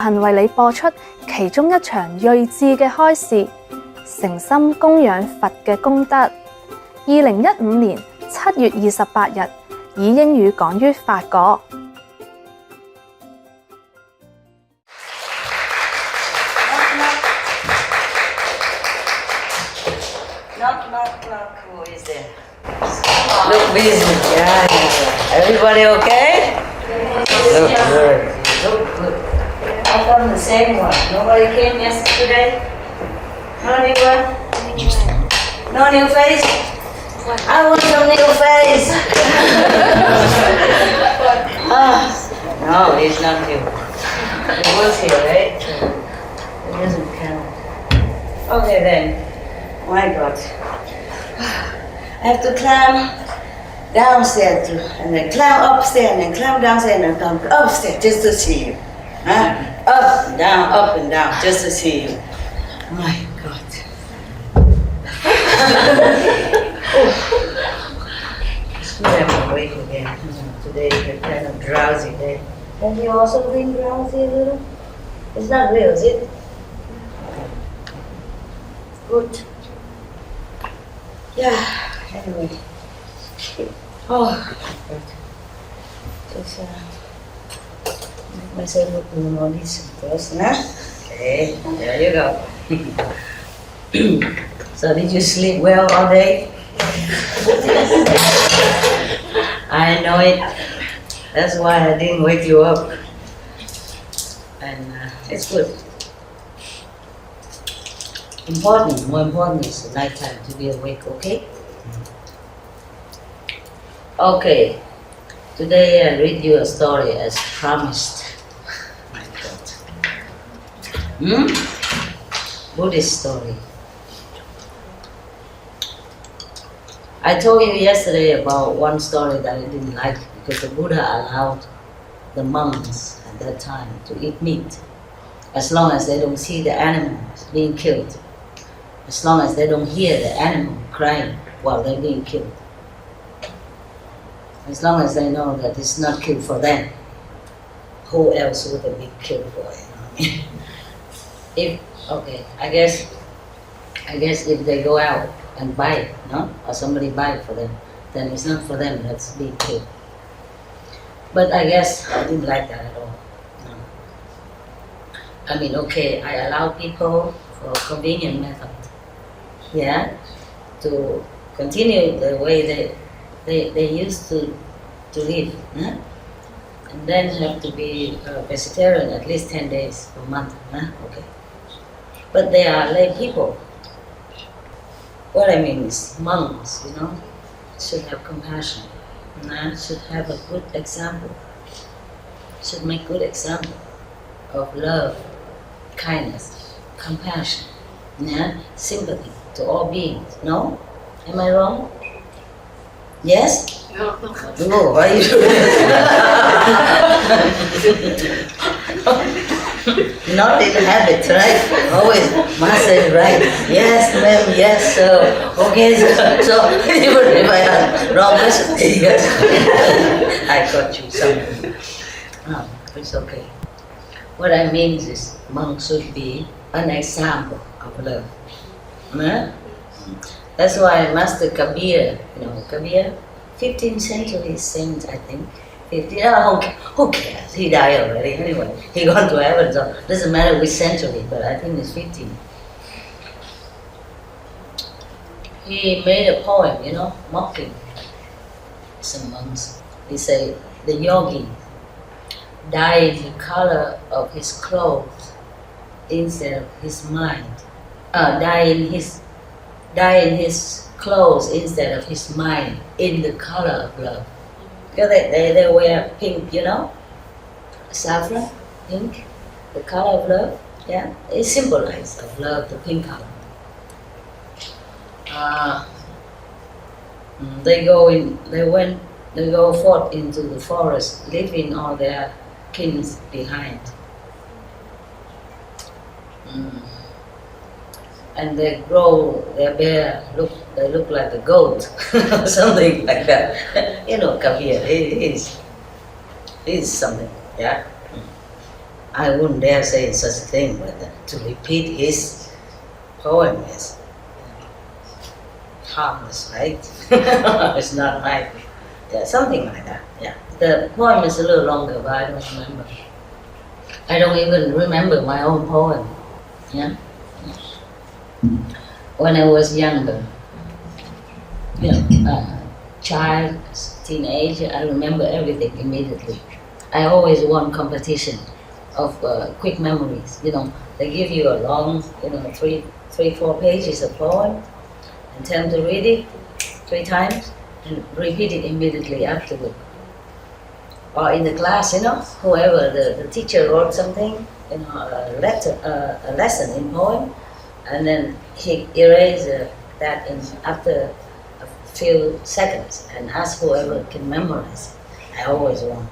頻為你播出其中一場睿智嘅開示，誠心供養佛嘅功德。2015年7月28日，以英語講於法國。Knock, who is there? Look busy. Yeah. Everybody okay? Look good. Look good. How come the same one? Nobody came yesterday? No new one? No new face? I want some new face. No, he's not here. He was here, right? It doesn't count. Okay then. My God. I have to climb downstairs too, and then climb upstairs, and then climb downstairs, and then come upstairs just to see you. Huh? Up and down, just to see you. My God. It's good I'm awake again. Today is a kind of drowsy day. Have you also been drowsy a little? It's not real, is it? Good. Yeah, anyway. Oh, just make myself look more decent first, huh? Okay, there you go. So did you sleep well all day? I know it. That's why I didn't wake you up. And it's good. More important is the night time to be awake, okay? Okay, today I read you a story as promised. My God. Buddhist story. I told you yesterday about one story that I didn't like because the Buddha allowed the monks at that time to eat meat as long as they don't see the animals being killed. As long as they don't hear the animal crying while they're being killed. As long as they know that it's not killed for them, who else would it be killed for? I guess if they go out and buy it, no? Or somebody buy it for them, then it's not for them that's being killed. But I guess I didn't like that at all. No. I mean, okay, I allow people for convenient method. Yeah, to continue the way they used to live, huh? And then have to be a vegetarian at least 10 days per month, huh? Okay. But they are lay people. What I mean is monks, should have compassion, should have a good example, should make good example of love, kindness, compassion, sympathy to all beings. No? Am I wrong? Yes? No. No, why are you not in habit, right? Always must say right. Yes, ma'am, yes, sir. Okay, so even if I have wrong person, yes. I got you something. No, it's okay. What I mean is monks should be an example of love. That's why Master Kabir, Kabir, 15th century saint, I think. Who cares? He died already anyway. He gone to heaven, so doesn't matter which century, but I think it's 15. He made a poem, mocking some monks. He said, the yogi dyed the color of his clothes instead of his mind. Dyeing his clothes instead of his mind in the color of love. Because they wear pink, saffron, pink, the color of love. Yeah, it symbolizes of love, the pink color. They go forth into the forest, leaving all their kins behind. And they grow their bear, they look like a goat, something like that. Kabir, he is something, yeah. I wouldn't dare say such a thing, but to repeat his poem is harmless, right? It's not right. Yeah, something like that. Yeah. The poem is a little longer, but I don't remember. I don't even remember my own poem. Yeah. When I was younger, child, teenager, I remember everything immediately. I always won competition of quick memories. They give you a long, 3-4 pages of poem, and tell them to read it 3 times and repeat it immediately afterward. Or in the class, whoever the teacher wrote something, a lesson in poem, and then he erased that after a few seconds and asked whoever can memorize it. I always won.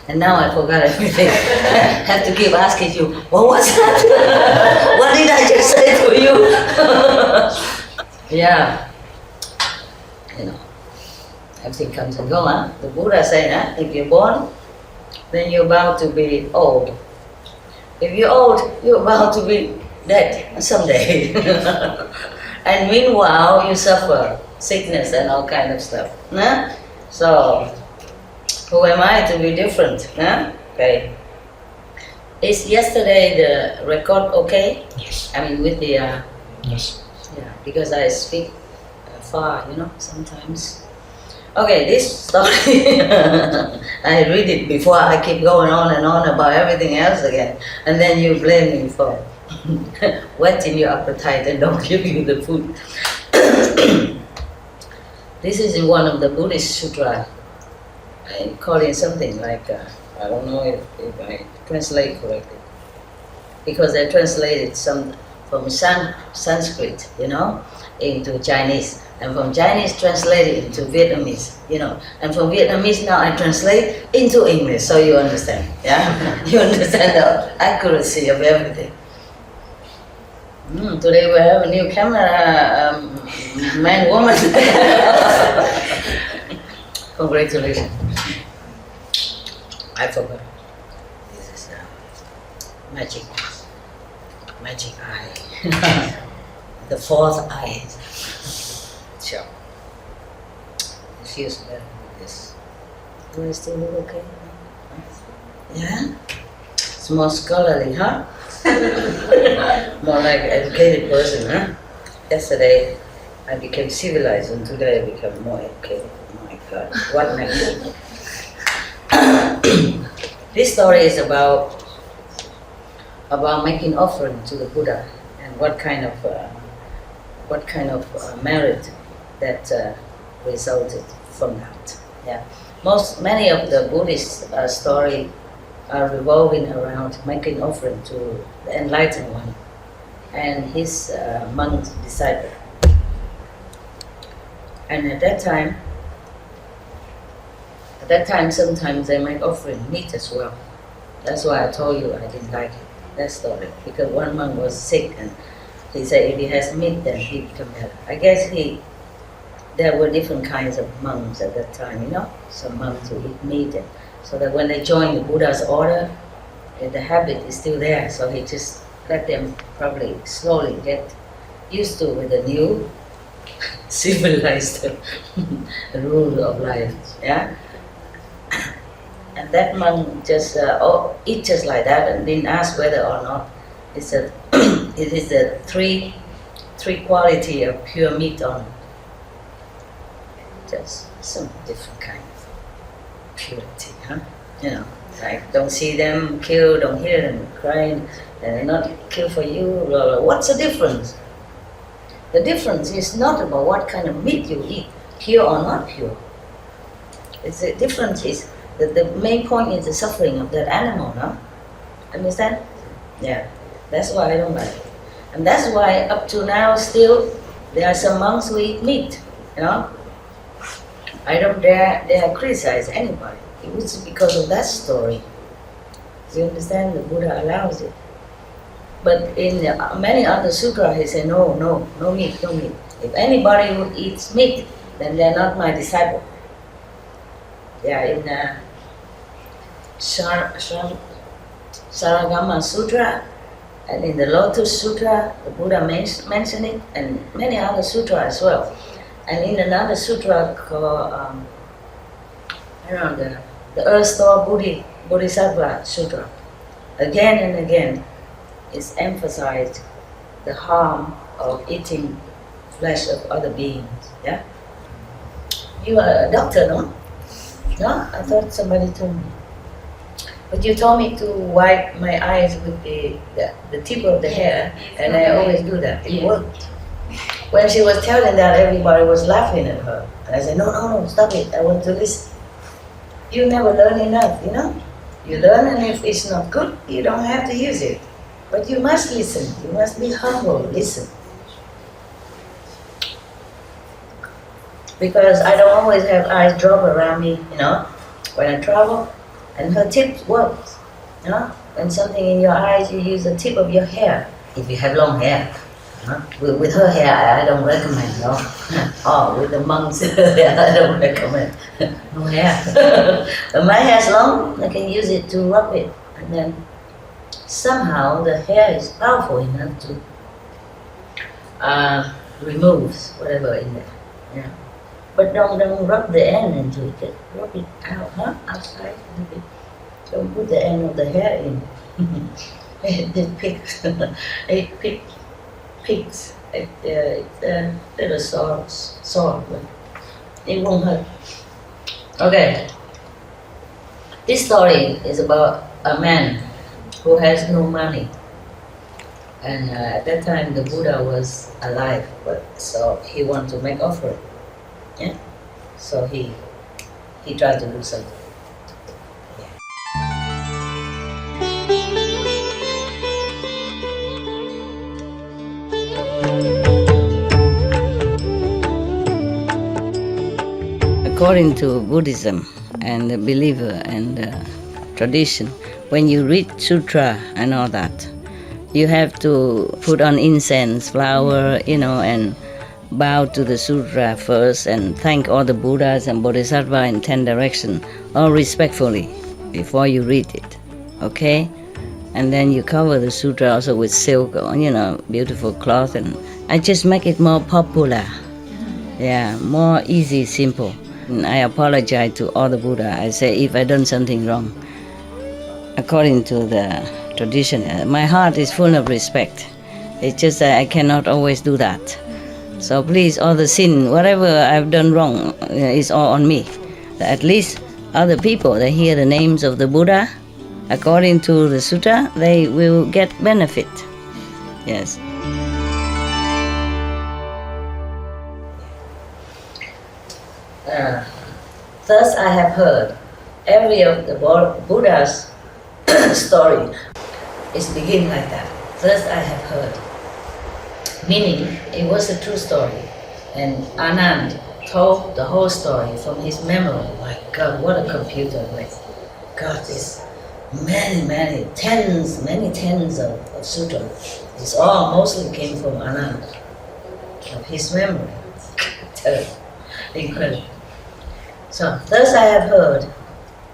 And now I forgot everything. I have to keep asking you, what was that? What did I just say to you? Yeah. Everything comes and goes, huh? The Buddha said, if you're born, then you're bound to be old. If you're old, you're bound to be dead someday. And meanwhile, you suffer sickness and all kind of stuff. Huh? So, who am I to be different? Huh? Okay. Is yesterday the record okay? Yes. I mean, with the... Yes. Yeah, because I speak far, sometimes. Okay, this story, I read it before, I keep going on and on about everything else again. And then you blame me for whetting your appetite and don't give you the food. This is in one of the Buddhist sutra. I call it something like, I don't know if I translate correctly. Because I translated some from Sanskrit, into Chinese. And from Chinese translated into Vietnamese, And from Vietnamese now I translate into English, so you understand, yeah? You understand the accuracy of everything. Today we have a new camera, man, woman. Congratulations. I forgot. This is magic eye. The 4th eye. Sure. It feels better with this. Do I still look okay? Yeah? It's more scholarly, huh? More like an educated person, huh? Yesterday I became civilized and today I become more educated. Oh my God, what next? This story is about making offering to the Buddha and what kind of merit that resulted from that. Yeah, many of the Buddhist story are revolving around making offering to the enlightened one and his monk disciple. And at that time, sometimes they make offering meat as well. That's why I told you I didn't like it, that story, because one monk was sick and he said if he has meat, then he become better. I guess there were different kinds of monks at that time, Some monks who eat meat, and so that when they join the Buddha's order, the habit is still there. So he just let them probably slowly get used to with the new civilized rule of life. Yeah. And that monk just eat just like that and didn't ask whether or not it is the three quality of pure meat on just some different kind of purity, huh? Like don't see them kill, don't hear them crying, they're not kill for you, blah, blah. What's the difference? The difference is not about what kind of meat you eat, pure or not pure. The difference is that the main point is the suffering of that animal, no? Understand? Yeah. That's why I don't like it. And that's why up to now still there are some monks who eat meat, I don't dare criticize anybody. It was because of that story. You understand? The Buddha allows it. But in many other sutras he said, no meat. If anybody who eats meat, then they're not my disciple. They are in Saragama Sutra, and in the Lotus Sutra, the Buddha mentioned it, and many other sutras as well. And in another sutra called, the Earth Store Bodhisattva Sutra, again and again, it's emphasized the harm of eating flesh of other beings. Yeah. You are a doctor, no? No, I thought somebody told me. But you told me to wipe my eyes with the tip of the hair, and I always do that. It worked. When she was telling that, everybody was laughing at her. And I said, no, stop it. I want to listen. You never learn enough, you know? You learn, and if it's not good, you don't have to use it. But you must listen. You must be humble. Listen. Because I don't always have eyes drop around me, you know, when I travel. And her tip works, you know. When something in your eyes, you use the tip of your hair. If you have long hair, with her hair, I don't recommend, no. Oh, with the monks' hair, I don't recommend. No hair. When my hair's long, I can use it to rub it, and then somehow the hair is powerful enough to remove whatever in there. Yeah. But don't rub the end into it. Just rub it out, outside a little bit. Don't put the end of the hair in. It picks. It picks. It's a little sore, but it won't hurt. Okay. This story is about a man who has no money. And at that time the Buddha was alive, so he wanted to make offering. Yeah, so he tried to do something. According to Buddhism and the believer and tradition, when you read sutra and all that, you have to put on incense, flower, and bow to the sutra first and thank all the Buddhas and Bodhisattvas in 10 directions, all respectfully, before you read it, okay? And then you cover the sutra also with silk, beautiful cloth, and I just make it more popular. Yeah, more easy, simple. And I apologize to all the Buddha. I say if I done something wrong, according to the tradition, my heart is full of respect. It's just that I cannot always do that. So please, all the sin, whatever I've done wrong, is all on me. At least other people, they hear the names of the Buddha, according to the sutta, they will get benefit. Yes. Thus I have heard every of the Buddha's story is begin like that. Thus I have heard. Meaning, it was a true story. And Anand told the whole story from his memory. My God, what a computer. Like, God, this many tens of sutras. It's all mostly came from Anand, of his memory. Incredible. So, thus I have heard,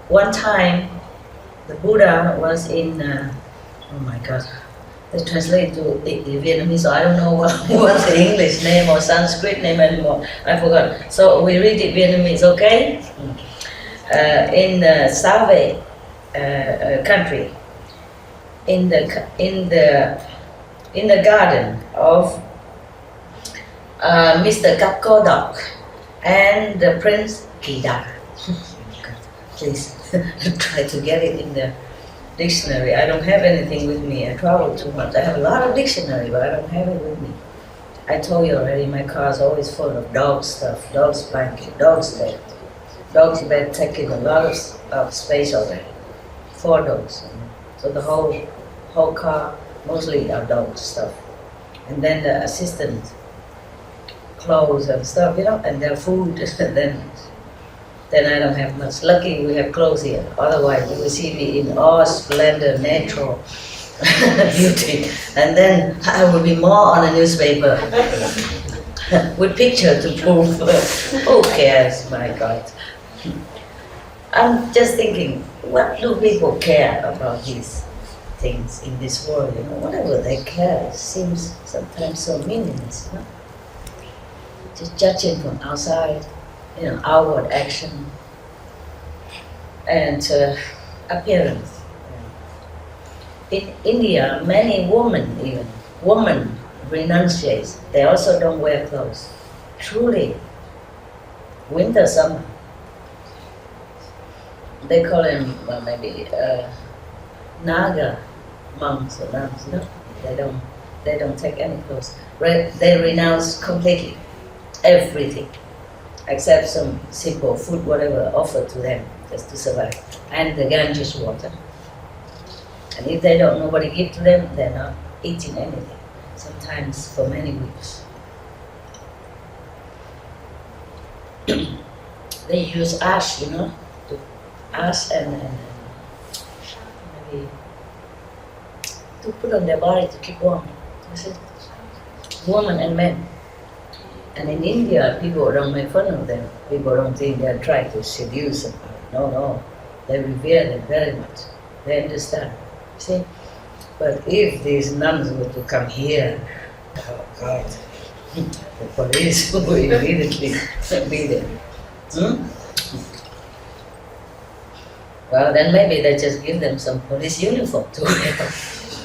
one time the Buddha was in, oh my God, they translate to Vietnamese, so I don't know what's the English name or Sanskrit name anymore. I forgot. So we read it Vietnamese, okay? In the Save country, in the garden of Mr. Kakodok and the Prince Kida. Please try to get it in the dictionary. I don't have anything with me. I travel too much. I have a lot of dictionary, but I don't have it with me. I told you already, my car is always full of dog stuff, dog's blanket, dog's bed. Dog's bed taking a lot of space already. 4 dogs. So the whole car, mostly are dog stuff. And then the assistant clothes and stuff, and their food. Then I don't have much. Lucky we have clothes here. Otherwise, you will see me in all splendor, natural beauty. And then I will be more on a newspaper with picture to prove. Who cares, my God? I'm just thinking, what do people care about this? things in this world, whatever they care, seems sometimes so meaningless, Just judging from outside, outward action and appearance. In India, many women renunciate. They also don't wear clothes. Truly, winter, summer. They call them maybe Naga monks or nuns. They don't take any clothes. They renounce completely everything, except some simple food, whatever offered to them just to survive, and the Ganges water. And if nobody give to them, they're not eating anything. Sometimes for many weeks. They use ash, ash and maybe to put on their body to keep warm. That's it. Women and men. And in India, people don't make fun of them. People don't think they're trying to seduce them. No. They revere them very much. They understand. See? But if these nuns were to come here, oh God, the police will immediately be there. Well, then maybe they just give them some police uniform to wear.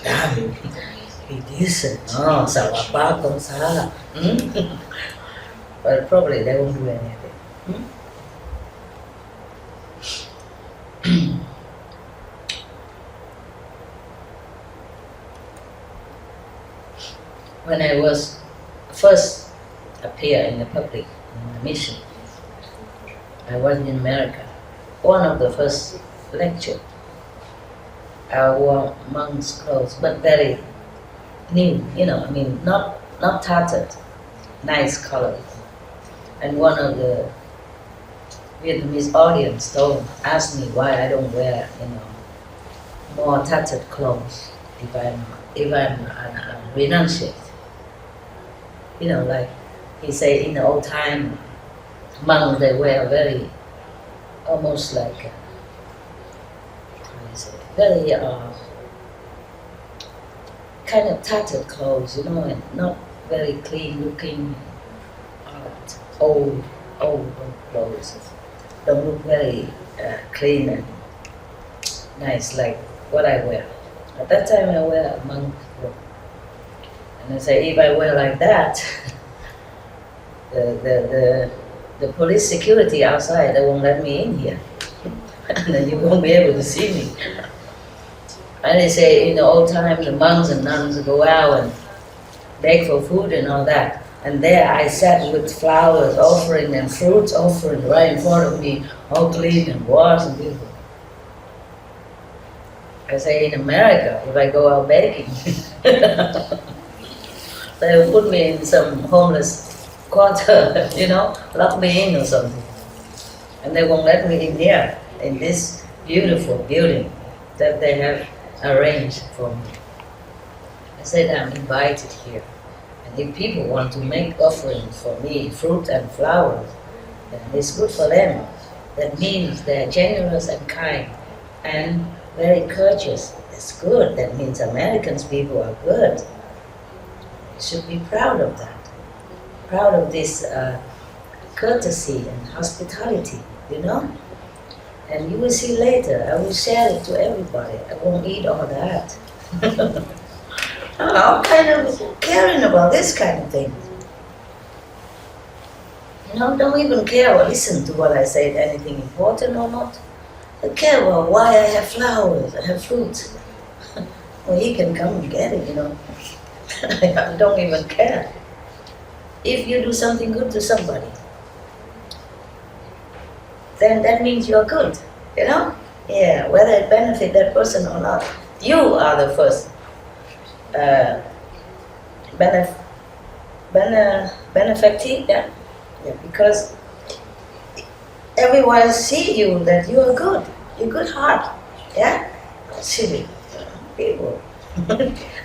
Damn, be decent. No, salapa con sala. But probably they won't do anything. When I was first appear in the public in my mission, I was in America. One of the first lecture, I wore monk's clothes, but very new, not tattered, nice color. And one of the Vietnamese audience asked me why I don't wear, more tattered clothes if I'm renunciate. Like he say in the old time, monks they wear very, almost like, very kind of tattered clothes, and not very clean looking, old clothes. Don't look very clean and nice like what I wear. At that time I wear a monk robe. And I say, if I wear like that, the police security outside, they won't let me in here. And then you won't be able to see me. And they say in the old time, the monks and nuns go out and beg for food and all that. And there I sat with flowers offering and fruits offering right in front of me, all clean and washed and beautiful. I say in America, if I go out begging, they will put me in some homeless quarter, lock me in or something. And they won't let me in here, in this beautiful building that they have arranged for me. I said, I'm invited here. And if people want to make offerings for me, fruit and flowers, then it's good for them. That means they're generous and kind and very courteous. That's good. That means Americans people are good. You should be proud of that. Proud of this courtesy and hospitality, And you will see later, I will share it to everybody. I won't eat all that. I'm kind of caring about this kind of thing. Don't even care or listen to what I say, anything important or not. I care about why I have flowers, I have fruits. Well, he can come and get it, I don't even care. If you do something good to somebody, then that means you're good, Yeah, whether it benefits that person or not, you are the first benefactor, yeah, because everyone see you that you are good, you're good heart, yeah, silly people.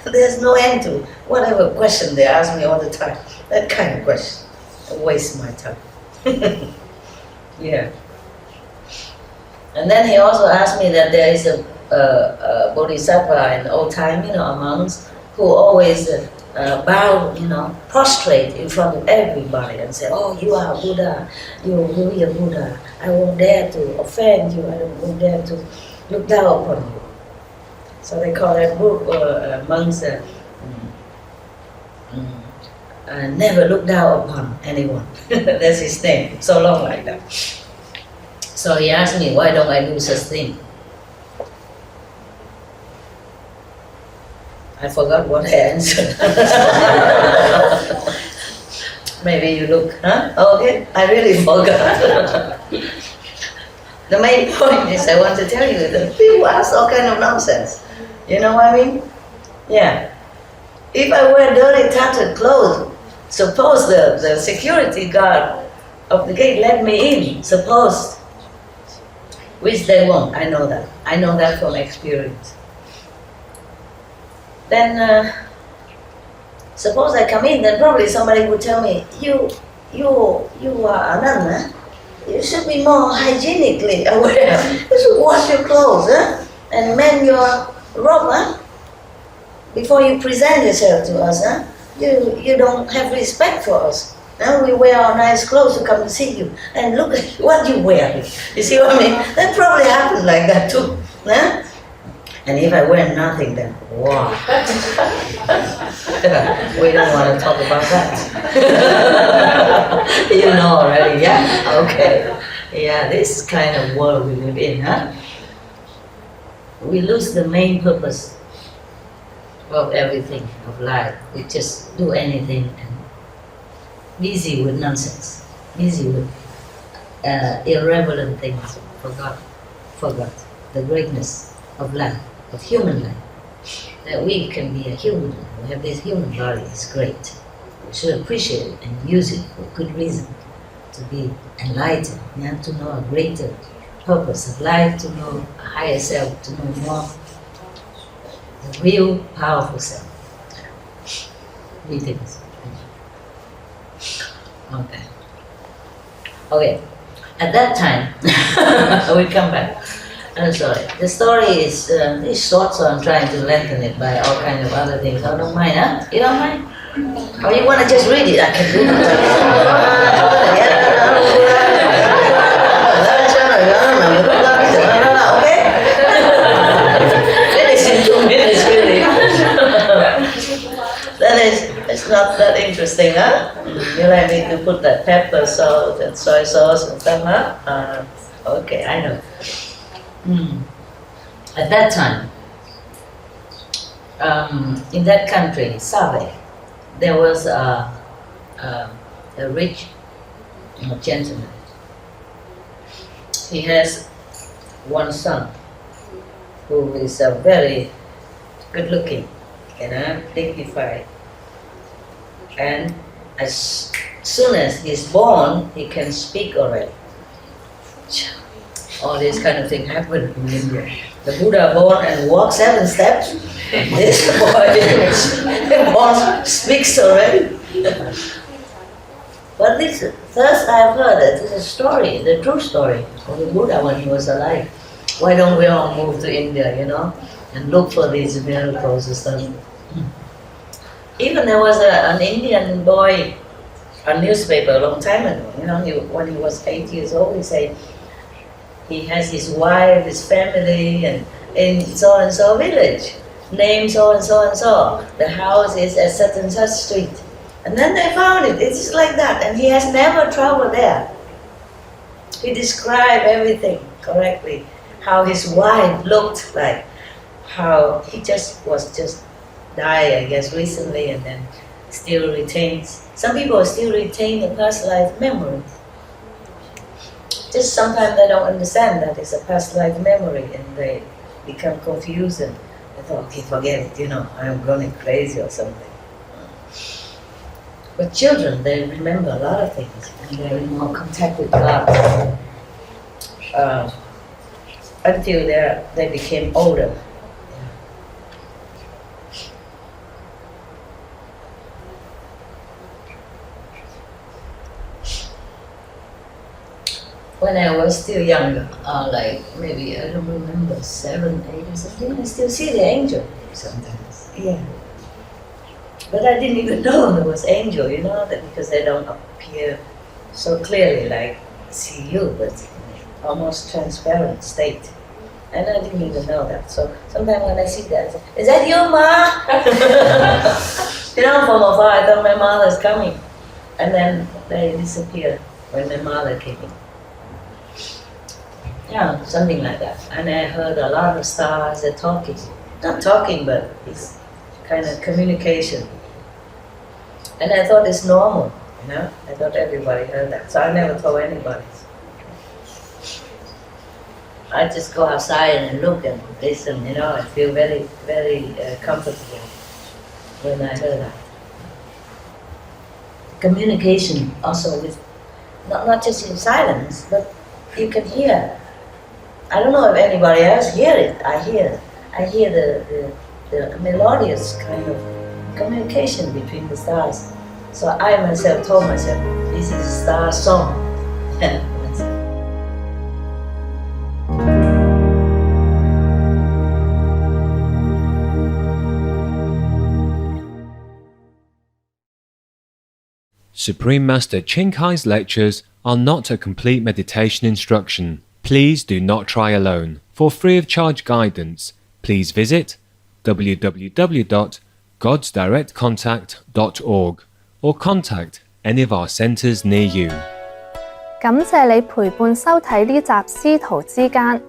There's no end to whatever question they ask me all the time. That kind of question, I waste my time. Yeah. And then he also asked me that there is a bodhisattva in old time, monks who always bow, prostrate in front of everybody and say, "Oh, you are Buddha, you are Buddha. I won't dare to offend you. I won't dare to look down upon you." So they call that book monks never look down upon anyone. That's his name. So long like that. So he asked me, why don't I do such thing? I forgot what I answered. Maybe you look, huh? Okay, I really forgot. The main point is I want to tell you that people ask all kind of nonsense. You know what I mean? Yeah. If I wear dirty, tattered clothes, suppose the security guard of the gate let me in, suppose, which they won't, I know that. I know that from experience. Then, suppose I come in, then probably somebody would tell me, you are a nun, huh? You should be more hygienically aware. You should wash your clothes, huh? And mend your robe, huh? Before you present yourself to us, huh? You don't have respect for us. Now we wear our nice clothes to come to see you, and look at what you wear. You see what I mean? That probably happened like that too, huh? And if I wear nothing, then wow. We don't want to talk about that. You know already, yeah? Okay. Yeah, this kind of world we live in, huh? We lose the main purpose of everything, of life. We just do anything and busy with nonsense, busy with irrelevant things, forgot the greatness of life, of human life. That we can be a human, we have this human body, it's great. We should appreciate it and use it for good reason, to be enlightened, to know a greater purpose of life, to know a higher self, to know more the real powerful self. Greetings. Okay. At that time, we come back. I'm sorry. The story is short, so I'm trying to lengthen it by all kinds of other things. I don't mind, huh? You don't mind? Or you want to just read it? I can read it. Okay? Finish in 2 minutes, really. It's not that interesting, huh? You like me to put that pepper, salt, and soy sauce and stuff, huh? Okay, I know. At that time, in that country, Save, there was a rich gentleman. He has one son who is very good looking, dignified. And as soon as he's born, he can speak already. All this kind of thing happened in India. The Buddha born and walks 7 steps. This boy born speaks already. But this first I've heard that this is a story, the true story of the Buddha when he was alive. Why don't we all move to India, and look for these miracles and stuff? Even there was an Indian boy, a newspaper a long time ago, when he was 8 years old, he said he has his wife, his family, and in so-and-so village, name so-and-so and so. The house is at such and such street. And then they found it, it's just like that, and he has never traveled there. He described everything correctly, how his wife looked like, how he was died, I guess, recently, and then still retains. Some people still retain the past life memory. Just sometimes they don't understand that it's a past life memory, and they become confused and they thought, okay, forget it, I'm going crazy or something. But children, they remember a lot of things, and they're in more contact with God until they became older. when I was still younger, like maybe I don't remember 7, 8 or something, I still see the angel sometimes. Yeah. But I didn't even know it was angel, you know, that because they don't appear so clearly like see you, but almost transparent state. And I didn't even know that. So sometimes when I see that, I say, is that you, Ma? You know, from afar, I thought my mother's coming. And then they disappear when my mother came in. Yeah, something like that. And I heard a lot of stars, they're talking. Not talking, but it's kind of communication. And I thought it's normal, you know? I thought everybody heard that. So I never told anybody. I just go outside and look and listen, you know, I feel very, very comfortable when I heard that. Communication also with, not just in silence, but you can hear. I don't know if anybody else hear it. I hear the melodious kind of communication between the stars. So I myself told myself, this is a star song. Supreme Master Ching Hai's lectures are not a complete meditation instruction. Please do not try alone. For free of charge guidance, please visit www.godsdirectcontact.org or contact any of our centers near you. 感謝你陪伴收睇呢集師徒之間。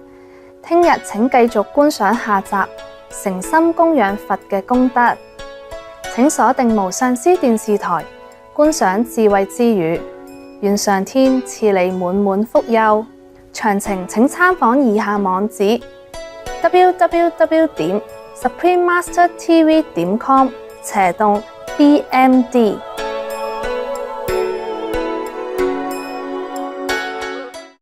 聽日請繼續觀賞下集誠心供養佛嘅功德。請鎖定無上師電視台，觀賞智慧之語。願上天賜你滿滿福佑。詳情請參訪以下網址 www.suprememastertv.com/BMD